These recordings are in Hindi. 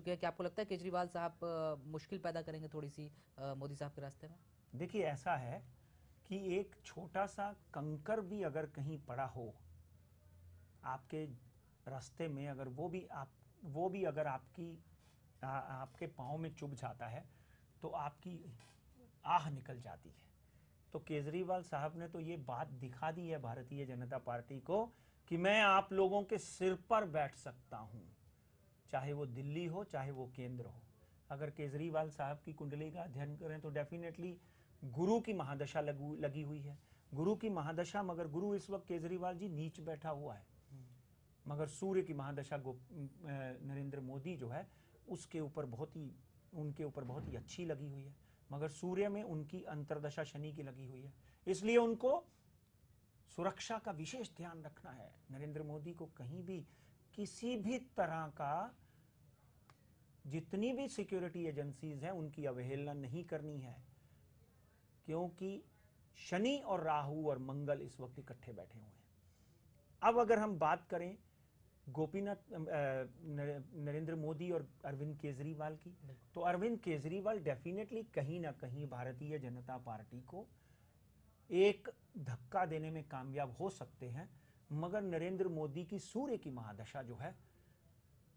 चुके हैं। क्या आपको लगता है केजरीवाल साहब मुश्किल पैदा करेंगे थोड़ी सी मोदी साहब के रास्ते में? देखिए, ऐसा है कि एक छोटा सा कंकर भी अगर कहीं पड़ा हो आपके रास्ते में, अगर वो भी अगर आपके पाँव में चुभ जाता है तो आपकी आह निकल जाती है। तो केजरीवाल साहब ने तो ये बात दिखा दी है भारतीय जनता पार्टी को कि मैं आप लोगों के सिर पर बैठ सकता हूं, चाहे वो दिल्ली हो चाहे वो केंद्र हो। अगर केजरीवाल साहब की कुंडली का अध्ययन करें तो डेफिनेटली गुरु की महादशा लगी हुई है। गुरु की महादशा, मगर गुरु इस वक्त केजरीवाल जी नीच बैठा हुआ है, मगर सूर्य की महादशा नरेंद्र मोदी जो है उनके ऊपर बहुत ही अच्छी लगी हुई है, मगर सूर्य में उनकी अंतर्दशा शनि की लगी हुई है। इसलिए उनको सुरक्षा का विशेष ध्यान रखना है। नरेंद्र मोदी को कहीं भी किसी भी तरह का, जितनी भी सिक्योरिटी एजेंसीज हैं उनकी अवहेलना नहीं करनी है, क्योंकि शनि और राहु और मंगल इस वक्त इकट्ठे बैठे हुए हैं। अब अगर हम बात करें नरेंद्र मोदी और अरविंद केजरीवाल की, तो अरविंद केजरीवाल डेफिनेटली कहीं ना कहीं भारतीय जनता पार्टी को एक धक्का देने में कामयाब हो सकते हैं, मगर नरेंद्र मोदी की सूर्य की महादशा जो है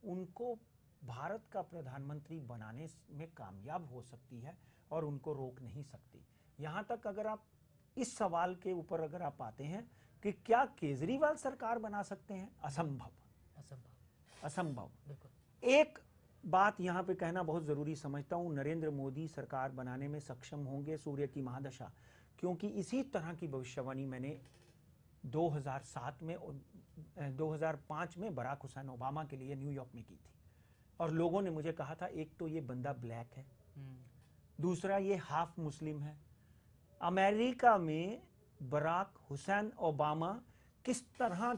उनको भारत का प्रधानमंत्री बनाने में कामयाब हो सकती है और उनको रोक नहीं सकती। यहां तक अगर आप इस सवाल के ऊपर अगर आप आते हैं कि क्या केजरीवाल सरकार बना सकते हैं, असंभव। एक बात यहां पे कहना बहुत जरूरी समझता हूं, नरेंद्र मोदी सरकार बनाने में सक्षम होंगे सूर्य की महादशा, क्योंकि इसी तरह की भविष्यवाणी मैंने 2007 में और 2005 में बराक हुसैन ओबामा के लिए न्यूयॉर्क में की थी। और लोगों ने मुझे कहा था, एक तो ये बंदा ब्लैक है, दूसरा ये हाफ मुस्लिम है, अमेरिका में बराक हुसैन ओबामा किस तरह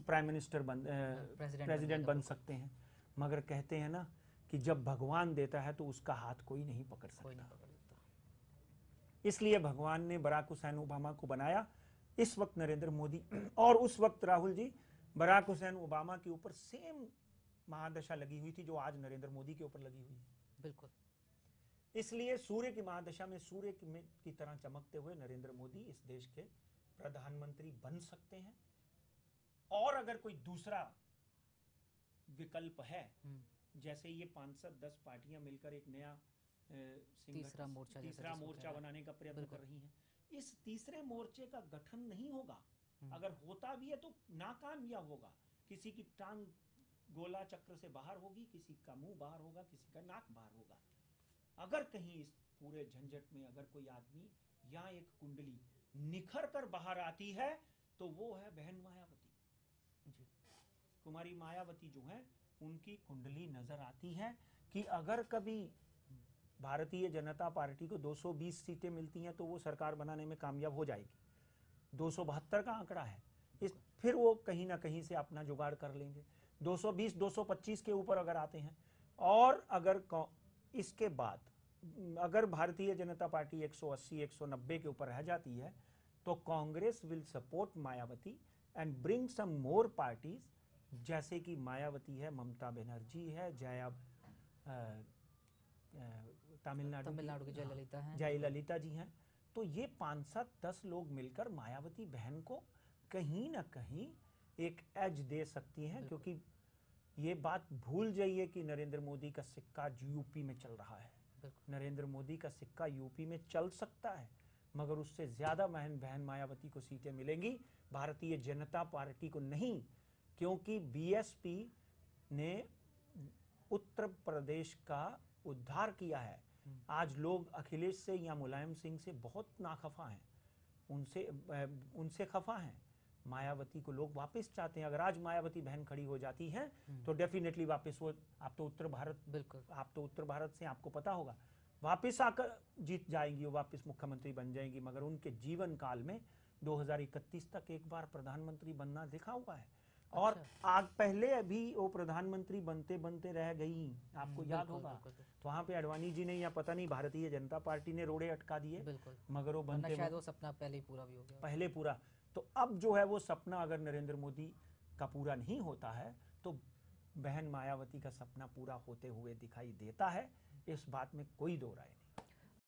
प्राइम मिनिस्टर प्रेसिडेंट बन सकते हैं। मगर कहते हैं ना कि जब भगवान देता है तो उसका हाथ कोई नहीं पकड़ सकता। इसलिए भगवान ने बराक हुसैन ओबामा को बनाया। इस वक्त नरेंद्र मोदी और उस वक्त राहुल जी बराक हुसैन ओबामा के ऊपर सेम महादशा लगी हुई थी जो आज नरेंद्र मोदी के ऊपर लगी हुई है। बिल्कुल। इसलिए सूर्य की महादशा में सूर्य की तरह चमकते हुए नरेंद्र मोदी इस देश के प्रधानमंत्री बन सकते हैं। और अगर कोई दूसरा विकल्प है, जैसे ये 510 पार्टियां मिलकर एक नया तीसरा मोर्चा बनाने का प्रयत्न कर रही हैं, इस तीसरे मोर्चे का गठन नहीं होगा। अगर होता भी है तो नाकामयाब होगा। किसी की टांग गोला चक्र से बाहर होगी, किसी का मुंह बाहर होगा, किसी का नाक बाहर होगा। अगर कहीं इस पूरे झंझट में अगर कोई आदमी या एक कुंडली निखर कर बाहर आती है तो वो है बहन मायावती जी। कुमारी मायावती जो है उनकी कुंडली नजर आती है कि अगर कभी भारतीय जनता पार्टी को 220 सीटें मिलती हैं तो वो सरकार बनाने में कामयाब हो जाएगी। 272 का आंकड़ा है, फिर वो कहीं ना कहीं से अपना जुगाड़ कर लेंगे। 220 225 के ऊपर अगर आते हैं, और अगर इसके बाद अगर भारतीय जनता पार्टी 180 190 के ऊपर रह जाती है तो Congress will support Mayawati and bring some more parties, जैसे कि मायावती है, ममता बनर्जी है, तमिलनाडु की जयललिता जी हैं। तो ये 5-7-10 लोग मिलकर मायावती बहन को कहीं ना कहीं एक एज दे सकती हैं, क्योंकि ये बात भूल जाइए कि नरेंद्र मोदी का सिक्का यूपी में चल रहा है। नरेंद्र मोदी का सिक्का यूपी में चल सकता है, मगर उससे ज्यादा बहन मायावती को सीटें मिलेंगी, भारतीय जनता पार्टी को नहीं, क्योंकि बीएसपी ने उत्तर प्रदेश का उद्धार किया है। आज लोग अखिलेश से या मुलायम सिंह से बहुत नाखफा हैं, उनसे खफा हैं। मायावती को लोग वापस चाहते हैं। अगर आज मायावती बहन खड़ी हो जाती है तो डेफिनेटली वापस वो, आप तो उत्तर भारत से आपको पता होगा, वापस आकर जीत जाएंगी, वो वापस मुख्यमंत्री बन जाएंगी। मगर उनके जीवन काल में 2031 तक एक बार प्रधानमंत्री बनना देखा हुआ है। और आज पहले अभी वो प्रधानमंत्री बनते बनते रह गई, आपको याद होगा। तो वहां पे अडवाणी जी ने या पता नहीं भारतीय जनता पार्टी ने रोड़े अटका दिए, मगर वो बनते शायद वो सपना पहले ही पूरा भी हो गया, पहले पूरा। तो अब जो है वो सपना अगर नरेंद्र मोदी का पूरा नहीं होता है तो बहन मायावती का सपना पूरा होते हुए दिखाई देता है, इस बात में कोई दो राय नहीं।